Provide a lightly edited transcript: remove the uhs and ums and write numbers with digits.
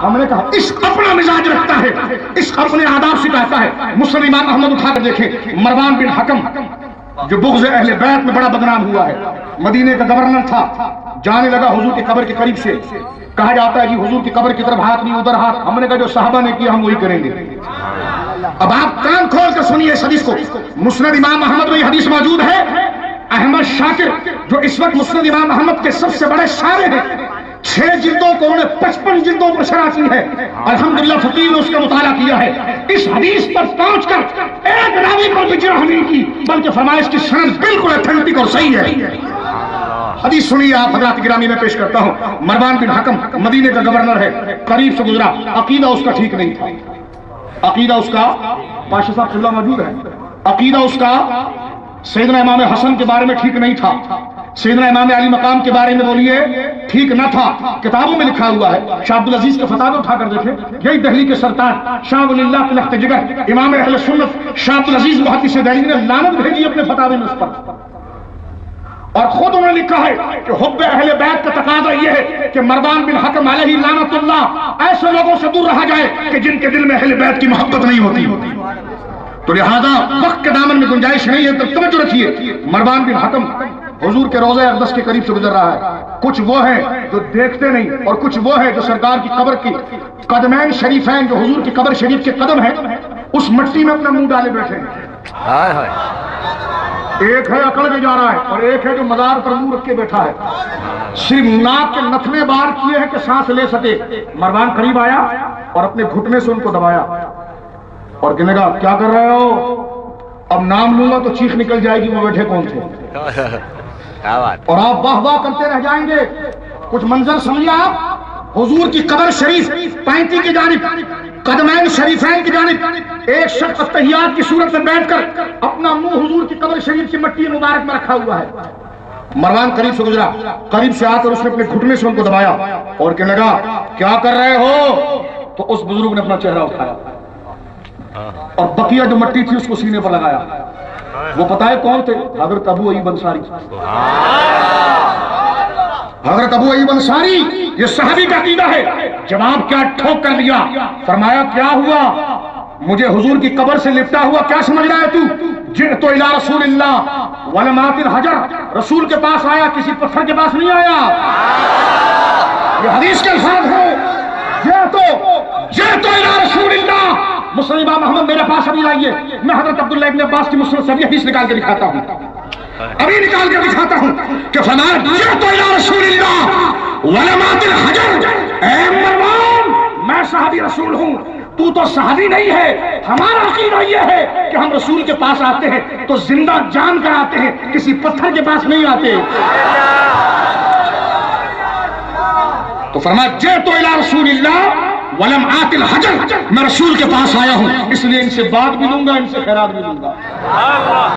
हमने कहा इश्क अपना मिजाज रखता है, इश्क अपने आदाब सिखाता है। मुस्लिम इमाम अहमद उठाकर देखें, मरवान बिन हकम जो बुग़्ज़ अहले बैत में बड़ा बदनाम हुआ है, मदीने का गवर्नर था, जाने लगा हुजूर की कब्र के करीब से, कहा जाता है कि हुजूर की कब्र की तरफ हाथ नहीं उधर हाथ। हमने कहा जो साहबा ने किया हम वही करेंगे। अब आप कान खोल कर सुनिए इस हदीस को, मुस्नद इमाम अहमद में ये हदीस मौजूद है। अहमद शाकिर जो इस वक्त मुस्नद इमाम अहमद के सबसे बड़े शायर हैं, 6 जिल्दों को उन्होंने 55 जिल्दों पर शरह की है। अल्हम्दुलिल्लाह फकीर ने उसका मुताला किया है। इस हदीस पर पहुंचकर एक रावी पर विजरा नहीं की, बल्कि फरमाया इसकी सनद बिल्कुल ऑथेंटिक और सही है। हदीस सुनिए आप हज़रात गिरामी में पेश करता हूं। मरवान बिन हकम मदीने का गवर्नर है, करीब से गुजरा, अकीदा उसका ठीक नहीं था। अकीदा उसका पाशा साहब खुल्ला मौजूद है, अकीदा उसका सैयदना इमाम हसन के बारे में ठीक नहीं था, सैयदना इमाम अली मकाम के बारे में बोलिए ठीक न था। किताबों में लिखा हुआ है, शाह अब्दुल अजीज के फतावे उठाकर देखें, यही दिल्ली के सरताज शाह वलील्लाह के लख्त जिगर इमाम अहले सुन्नत शाह अब्दुल अजीज मुहद्दिस दिल्ली ने लानत भेजी अपने फतावे में उस पर, और खुद उन्होंने लिखा है कि हुब्बे अहले बैत का तकाज़ा यह है कि मरवान बिन हकम अलैहि लानतुल्लाह ऐसे लोगों से दूर रहा जाए कि जिनके दिल में अहले बैत की मोहब्बत नहीं होती। तो लिहाजा वक्त के दामन में गुंजाइश नहीं है, तो तवज्जो रखिए। मरवान बिन हकम हुजूर के रोज़े अक़दस के करीब से गुजर रहा है। कुछ वो है जो देखते नहीं, और कुछ वो है जो सरकार की कब्र की कदमैन शरीफैन जो हुजूर की कब्र शरीफ के कदम है, उस मिट्टी में अपना मुंह डाले बैठे हैं। एक है अकड़ के जा रहा है, और एक है जो मजार पर मुंह रख के बैठा है, सिर्फ नाक के नथने बार किए हैं कि सांस ले सके। मरवान करीब आया और अपने घुटने से उनको दबाया और कहने लगा क्या कर रहे हो, अब नाम लूंगा तो चीख निकल जाएगी वो बैठे कौन थे, और आप वाह वाह करते रह जाएंगे। कुछ मंजर समझिए आप, हुजूर की कब्र शरीफ पैंती की जानिब, कदमैन शरीफैन की जानिब एक शख्स अत्तहियात की सूरत में बैठकर अपना मुंह हुजूर की कब्र शरीफ की मिट्टी मुबारक में रखा हुआ है। मरवान करीब से गुजरा, करीब से आकर उसने अपने घुटने से उनको दबाया और कहने लगा क्या कर रहे हो। तो उस बुजुर्ग ने अपना चेहरा उठाया और बकिया जो मिट्टी थी उसको सीने पर लगाया। वो पता है कौन थे? हजरत अबू अय्यूब अंसारी। हजरत अबू अय्यूब अंसारी, ये सहाबी का अकीदा है। जवाब क्या ठोक कर दिया, फरमाया क्या हुआ, मुझे हुजूर की कब्र से लिपटा हुआ क्या समझ रहा है तू? जिअतु इला रसूलिल्लाह वलमातिल हजर, रसूल के पास आया, किसी पत्थर के पास नहीं आया। ये हदीस के अल्फाज है। जिअतु इला रसूलिल्लाह, मुस्लिम इमाम अहमद मेरे पास अभी लाइए, मैं हजरत अब्दुल्ला इब्न अब्बास की मुस्लिम से हदीस निकाल के दिखाता हूं, अभी निकाल के दिखाता हूं कि फरमाया जिअतु इला रसूलिल्लाह वलमातिल हजर, ऐ मरवान मैं सहाबी रसूल हूं, तू तो सहाबी नहीं है। हमारा अकीदा यह है कि हम रसूल के पास आते हैं तो जिंदा जान कर आते हैं, किसी पत्थर के पास नहीं आते। तो फरमाया जिअतु इला रसूलिल्लाह वलम आतिल हजर, मैं रसूल के पास आया हूं, इसलिए इनसे बात भी लूंगा, इनसे खैरात भी लूंगा।